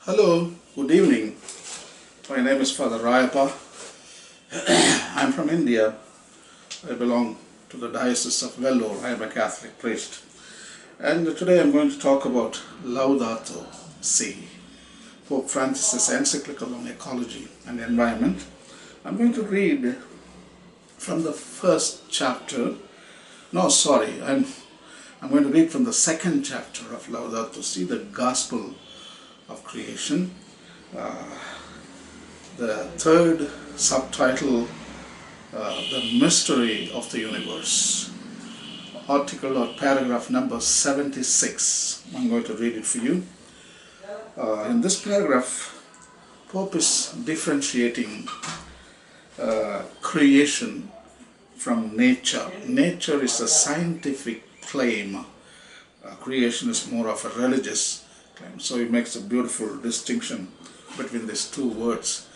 Hello, good evening. My name is Father Rayappa. I'm from India. I belong to the Diocese of Vellore. I am a Catholic priest. And today I'm going to talk about Laudato Si, Pope Francis' encyclical on ecology and environment. I'm going to read from the first chapter. I'm going to read from the second chapter of Laudato Si, the Gospel of Creation. The third subtitle, The Mystery of the Universe. Article or paragraph number 76. I'm going to read it for you. In this paragraph, Pope is differentiating creation from nature. Nature is a scientific claim. Creation is more of a religious claim. So he makes a beautiful distinction between these two words.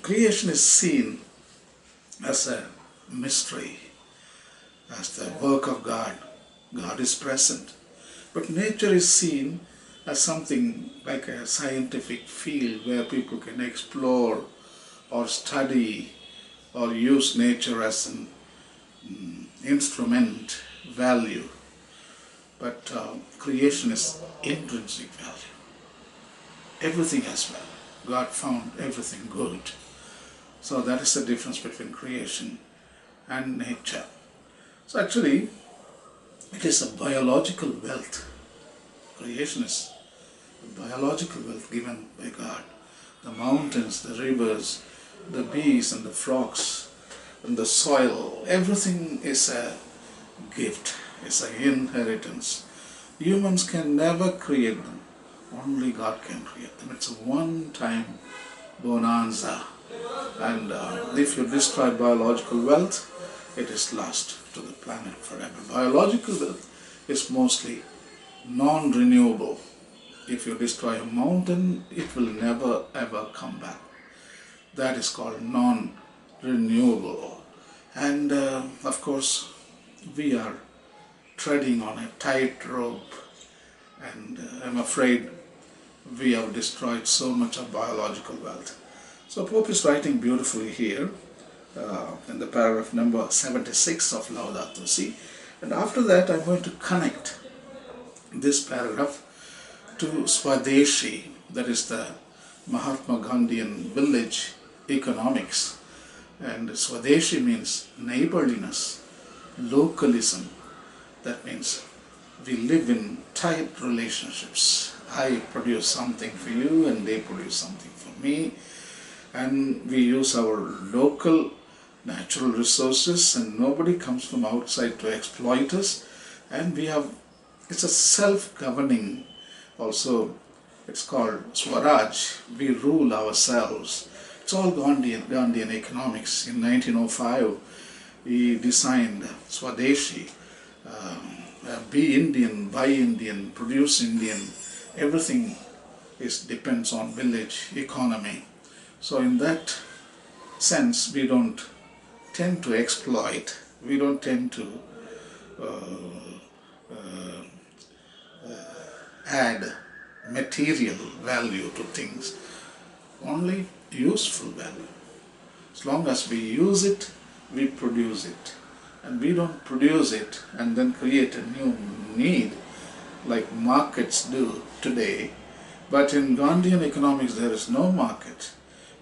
Creation is seen as a mystery, as the work of God. God is present. But nature is seen as something like a scientific field where people can explore or study or use nature as an instrument value. But creation is intrinsic value. Everything has value. God found everything good. So that is the difference between creation and nature. So actually, it is a biological wealth. Creation is a biological wealth given by God. The mountains, the rivers, the bees and the frogs, and the soil, everything is a gift, is an inheritance. Humans can never create them. Only God can create them. It's a one-time bonanza. And if you destroy biological wealth, it is lost to the planet forever. Biological wealth is mostly non-renewable. If you destroy a mountain, it will never ever come back. That is called non-renewable. And of course, we are treading on a tightrope, and I'm afraid we have destroyed so much of biological wealth. So Pope is writing beautifully here in the paragraph number 76 of Laudato Si. And after that, I'm going to connect this paragraph to Swadeshi, that is the Mahatma Gandhian village economics. And Swadeshi means neighborliness, localism. That means we live in tight relationships. I produce something for you and they produce something for me. And we use our local natural resources and nobody comes from outside to exploit us. And it's a self-governing, also it's called Swaraj. We rule ourselves. It's all Gandhian economics. In 1905, he designed Swadeshi. Be Indian, buy Indian, produce Indian. Everything depends on village economy. So in that sense, we don't tend to exploit. We don't tend to add material value to things. Only useful value. As long as we use it, we produce it. And we don't produce it and then create a new need like markets do today. But in Gandhian economics, there is no market.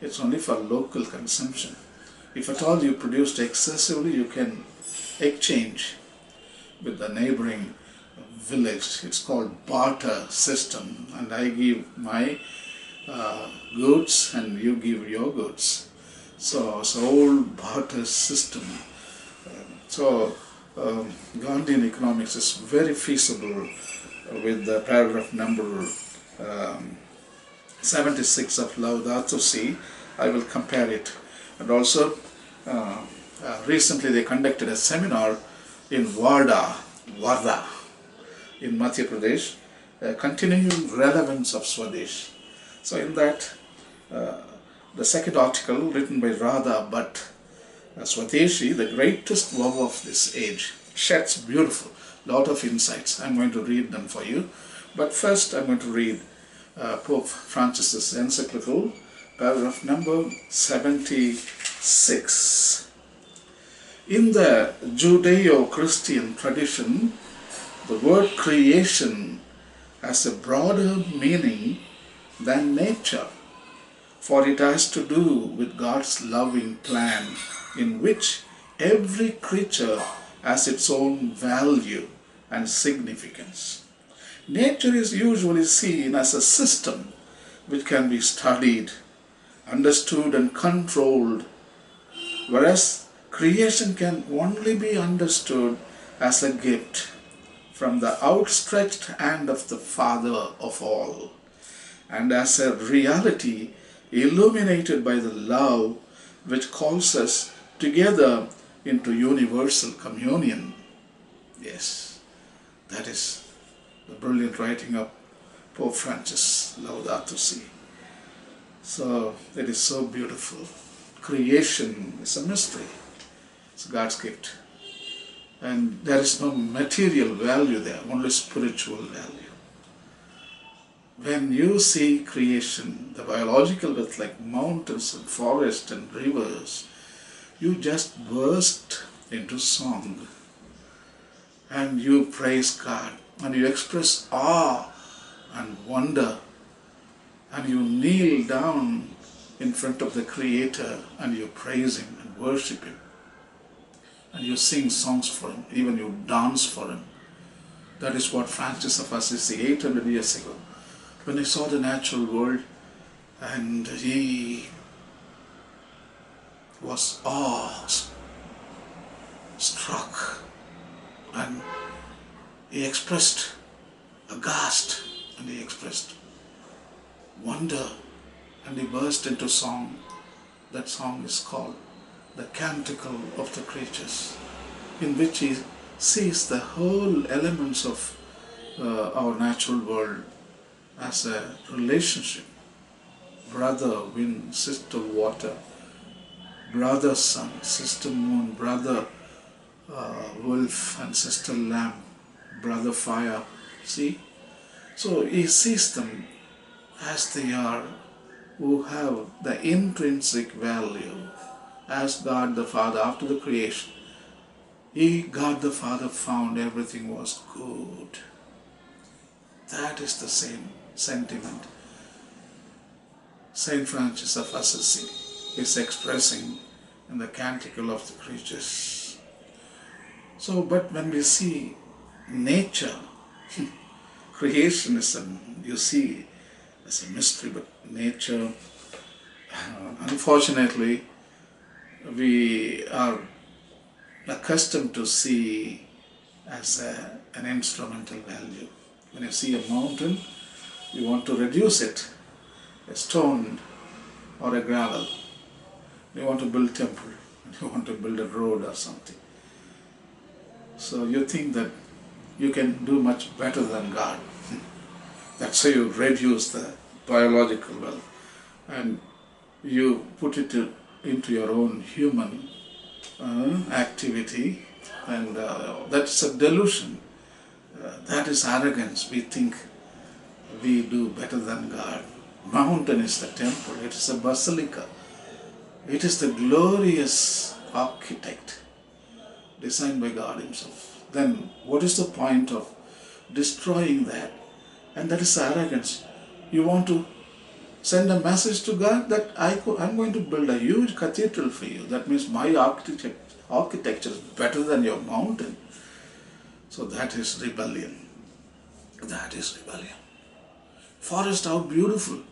It's only for local consumption. If at all you produced excessively, you can exchange with the neighboring village. It's called barter system. And I give my goods and you give your goods. So it's an old barter system. So Gandhian economics is very feasible with the paragraph number 76 of Laudato Si. I will compare it. And also recently they conducted a seminar in Varda in Madhya Pradesh, continuing relevance of Swadeshi. So in that, the second article written by Radha Bhatt, Swadeshi, the greatest love of this age, sheds beautiful lot of insights. I'm going to read them for you. But first I'm going to read Pope Francis's encyclical, paragraph number 76. In the Judeo-Christian tradition, the word creation has a broader meaning than nature, for it has to do with God's loving plan in which every creature has its own value and significance. Nature is usually seen as a system which can be studied, understood and controlled, whereas creation can only be understood as a gift from the outstretched hand of the Father of all, and as a reality illuminated by the love which calls us together into universal communion. Yes, that is the brilliant writing of Pope Francis, Laudato Si. So it is so beautiful. Creation is a mystery. It's God's gift. And there is no material value there, only spiritual value. When you see creation, the biological with like mountains and forests and rivers, you just burst into song. And you praise God. And you express awe and wonder. And you kneel down in front of the Creator and you praise Him and worship Him. And you sing songs for Him, even you dance for Him. That is what Francis of Assisi 800 years ago, when he saw the natural world and he was awe-struck and he expressed aghast and he expressed wonder and he burst into song. That song is called the Canticle of the Creatures, in which he sees the whole elements of our natural world as a relationship. Brother wind, sister water, brother sun, sister moon, brother wolf and sister lamb, brother fire. See? So he sees them as they are, who have the intrinsic value as God the Father after the creation. God the Father found everything was good. That is the same sentiment Saint Francis of Assisi is expressing in the Canticle of the Creatures. So, but when we see nature, creationism, you see as a mystery, but nature, unfortunately, we are accustomed to see as an instrumental value. When you see a mountain, you want to reduce it, a stone or a gravel. You want to build a temple, you want to build a road or something. So you think that you can do much better than God. That's how you reduce the biological wealth and you put it into your own human activity, and that's a delusion. That is arrogance. We think we do better than God. Mountain is the temple, it is a basilica. It is the glorious architect designed by God Himself. Then what is the point of destroying that? And that is arrogance. You want to send a message to God that I'm going to build a huge cathedral for you. That means my architecture is better than your mountain. So that is rebellion. That is rebellion. Forest, how beautiful.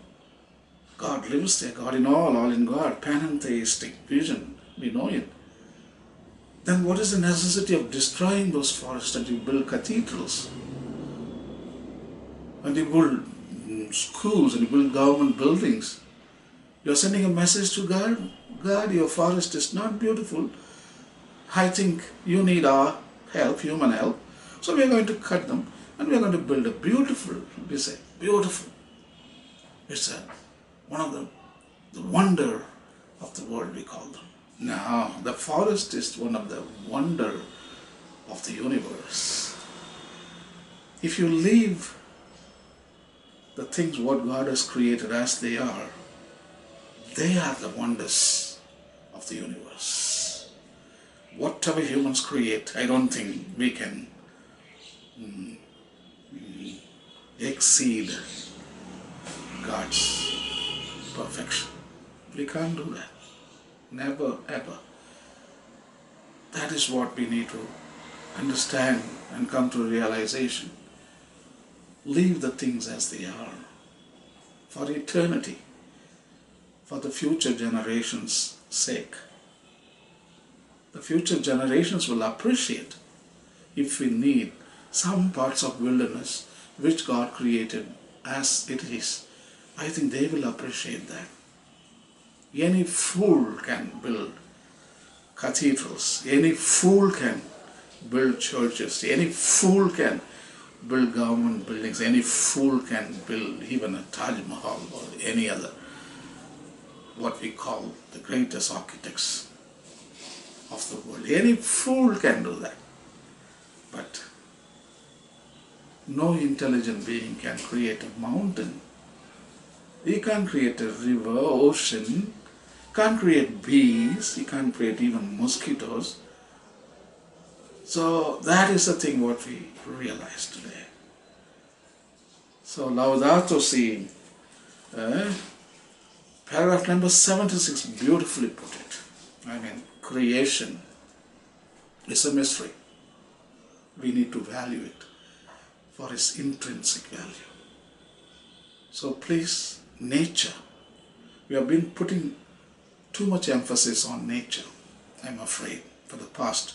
God lives there, God in all in God, panentheistic vision, we know it. Then what is the necessity of destroying those forests and you build cathedrals? And you build schools and you build government buildings. You're sending a message to God. God, your forest is not beautiful. I think you need our help, human help. So we are going to cut them and we are going to build a beautiful, we say, beautiful. It's one of the wonder of the world, we call them. Now, the forest is one of the wonder of the universe. If you leave the things what God has created as they are the wonders of the universe. Whatever humans create, I don't think we can exceed God's perfection. We can't do that. Never, ever. That is what we need to understand and come to realization. Leave the things as they are for eternity, for the future generations' sake. The future generations will appreciate if we need some parts of wilderness which God created as it is. I think they will appreciate that. Any fool can build cathedrals. Any fool can build churches. Any fool can build government buildings. Any fool can build even a Taj Mahal or any other, what we call the greatest architects of the world. Any fool can do that. But no intelligent being can create a mountain. He can't create a river, ocean, can't create bees, he can't create even mosquitoes. So that is the thing what we realize today. So Laudato Si, paragraph number 76 beautifully put it. I mean, creation is a mystery. We need to value it for its intrinsic value. So please, nature. We have been putting too much emphasis on nature, I'm afraid, for the past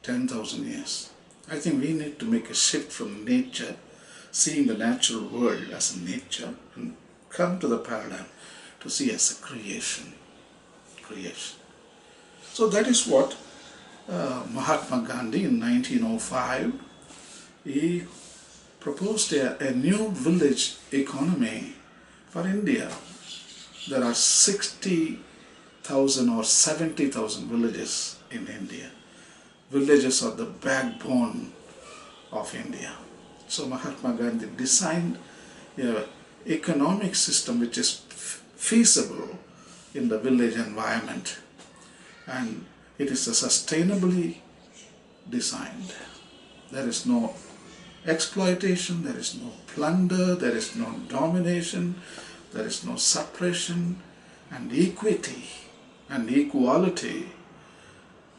10,000 years. I think we need to make a shift from nature, seeing the natural world as a nature, and come to the paradigm to see as a creation. Creation. So that is what Mahatma Gandhi in 1905, he proposed a new village economy for India. There are 60,000 or 70,000 villages in India. Villages are the backbone of India. So Mahatma Gandhi designed an economic system which is feasible in the village environment, and it is sustainably designed. There is no exploitation, there is no plunder, there is no domination, there is no suppression, and equity and equality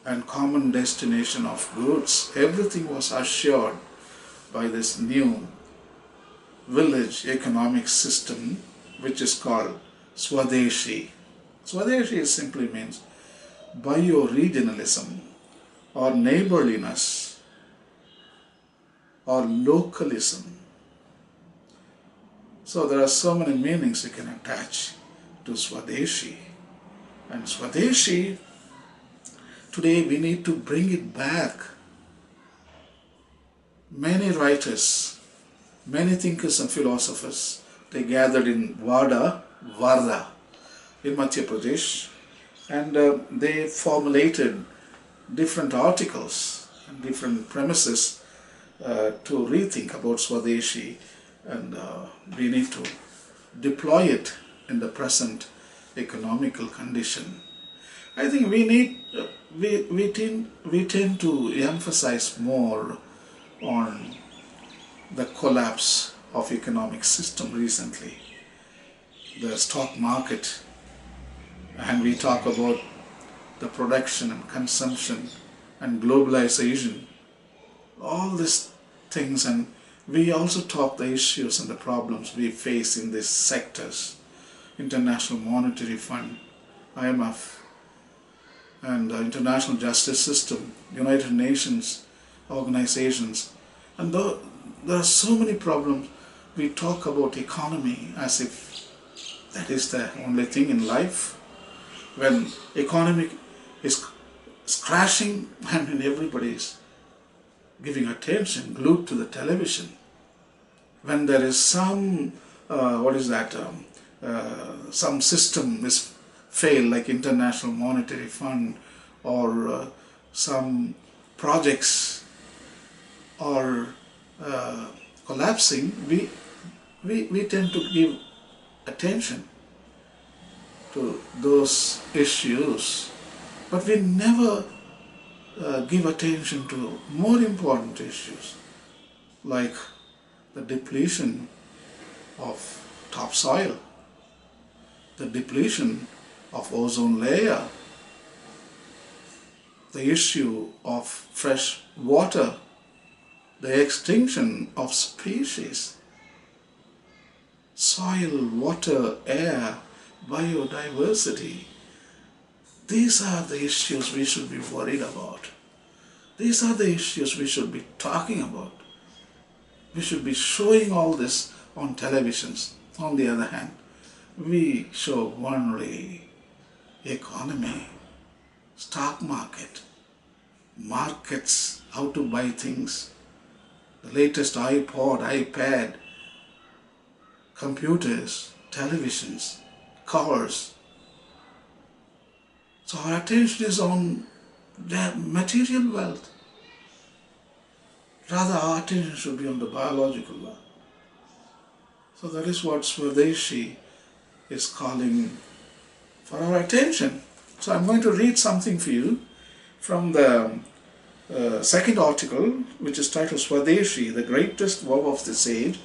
and common destination of goods. Everything was assured by this new village economic system, which is called Swadeshi. Swadeshi simply means bioregionalism or neighborliness or localism. So there are so many meanings you can attach to Swadeshi. And Swadeshi, today we need to bring it back. Many writers, many thinkers and philosophers, they gathered in Varda in Madhya Pradesh, and they formulated different articles and different premises to rethink about Swadeshi, and we need to deploy it in the present economical condition. I think we tend to emphasize more on the collapse of economic system recently, the stock market, and we talk about the production and consumption and globalization, all these things, and we also talk the issues and the problems we face in these sectors. International Monetary Fund, IMF, and the International Justice System, United Nations organizations, and there are so many problems. We talk about economy as if that is the only thing in life. When economy is crashing, I mean, everybody is giving attention, glued to the television. When there is some, some system is failed, like International Monetary Fund, or some projects are collapsing, we tend to give attention to those issues, but we never give attention to more important issues like the depletion of topsoil, the depletion of ozone layer, the issue of fresh water, the extinction of species, soil, water, air, biodiversity. These are the issues we should be worried about. These are the issues we should be talking about. We should be showing all this on televisions. On the other hand, we show only economy, stock market, markets, how to buy things, the latest iPod, iPad, computers, televisions, cars. So our attention is on their material wealth. Rather, our attention should be on the biological wealth. So that is what Swadeshi is calling for our attention. So I'm going to read something for you from the second article, which is titled Swadeshi, the greatest vow of this age,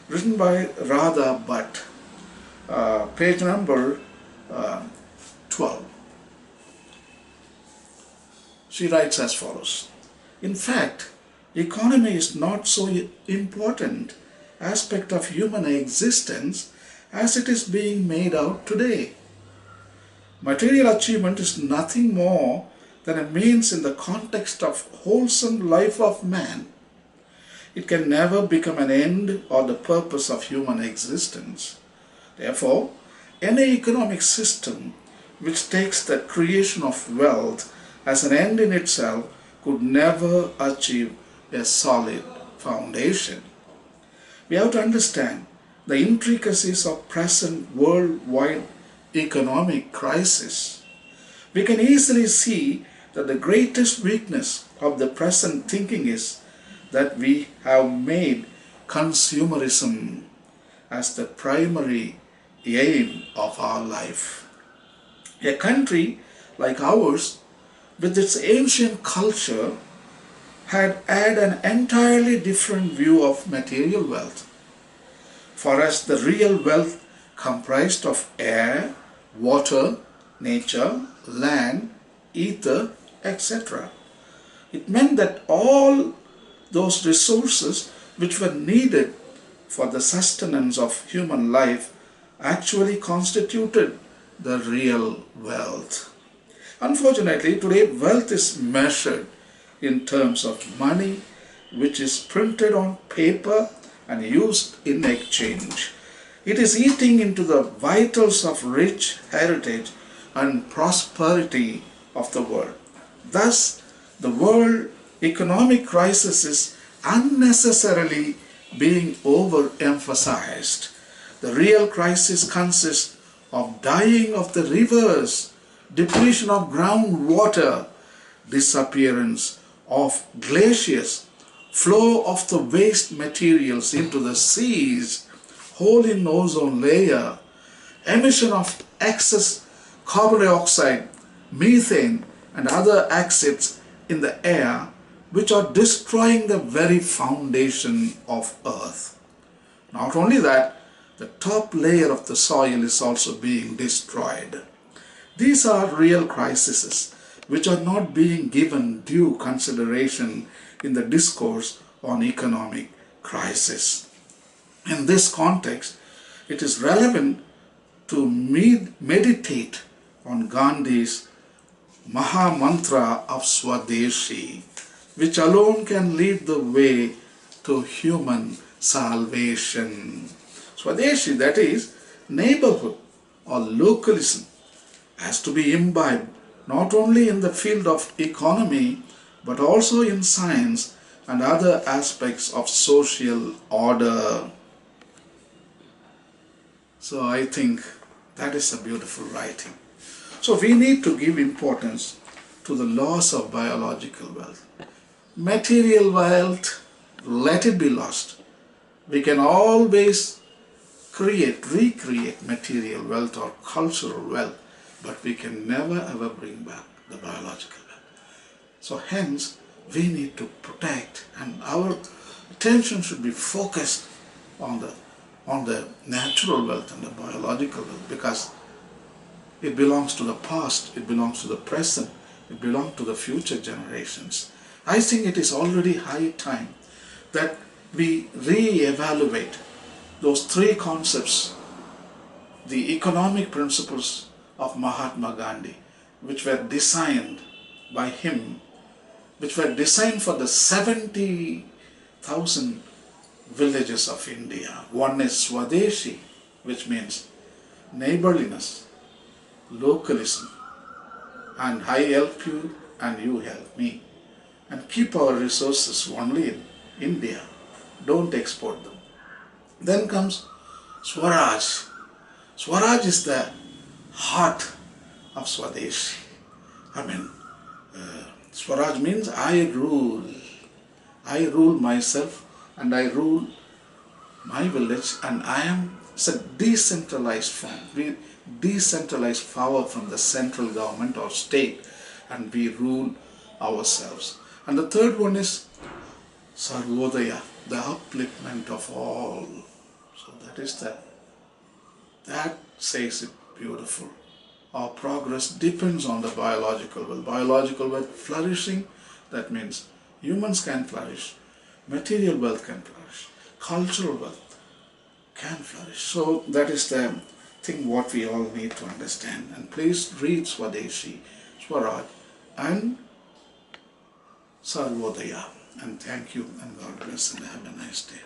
written by Rayappa, page number 12. She writes as follows. In fact, economy is not so important aspect of human existence as it is being made out today. Material achievement is nothing more than a means in the context of wholesome life of man. It can never become an end or the purpose of human existence. Therefore, any economic system which takes the creation of wealth as an end in itself could never achieve a solid foundation. We have to understand the intricacies of present worldwide economic crisis. We can easily see that the greatest weakness of the present thinking is that we have made consumerism as the primary aim of our life. A country like ours, with its ancient culture, had an entirely different view of material wealth. For us, the real wealth comprised of air, water, nature, land, ether, etc. It meant that all those resources which were needed for the sustenance of human life actually constituted the real wealth. Unfortunately, today wealth is measured in terms of money, which is printed on paper and used in exchange. It is eating into the vitals of rich heritage and prosperity of the world. Thus, the world economic crisis is unnecessarily being overemphasized. The real crisis consists of dying of the rivers, depletion of groundwater, disappearance of glaciers, flow of the waste materials into the seas, hole in ozone layer, emission of excess carbon dioxide, methane and other acids in the air, which are destroying the very foundation of earth. Not only that, the top layer of the soil is also being destroyed. These are real crises which are not being given due consideration in the discourse on economic crisis. In this context, it is relevant to meditate on Gandhi's Maha Mantra of Swadeshi, which alone can lead the way to human salvation. Swadeshi, that is, neighborhood or localism, has to be imbibed not only in the field of economy but also in science and other aspects of social order. So I think that is a beautiful writing. So we need to give importance to the loss of biological wealth. Material wealth, let it be lost. We can always recreate material wealth or cultural wealth, but we can never ever bring back the biological wealth. So hence, we need to protect, and our attention should be focused on the natural wealth and the biological wealth, because it belongs to the past, it belongs to the present, it belongs to the future generations. I think it is already high time that we re-evaluate those three concepts, the economic principles of Mahatma Gandhi, which were designed by him, which were designed for the 70,000 villages of India. One is Swadeshi, which means neighborliness, localism, and I help you and you help me, and keep our resources only in India, don't export them. Then comes Swaraj. Swaraj is the heart of Swadeshi. Swaraj means I rule. I rule myself and I rule my village, and it's a decentralized form. We decentralize power from the central government or state, and we rule ourselves. And the third one is Sarvodaya, the upliftment of all. So that says it beautiful. Our progress depends on the biological wealth. Biological wealth flourishing, that means humans can flourish, material wealth can flourish, cultural wealth can flourish. So that is the thing what we all need to understand. And please read Swadeshi, Swaraj and Sarvodaya. And thank you, and God bless, and have a nice day.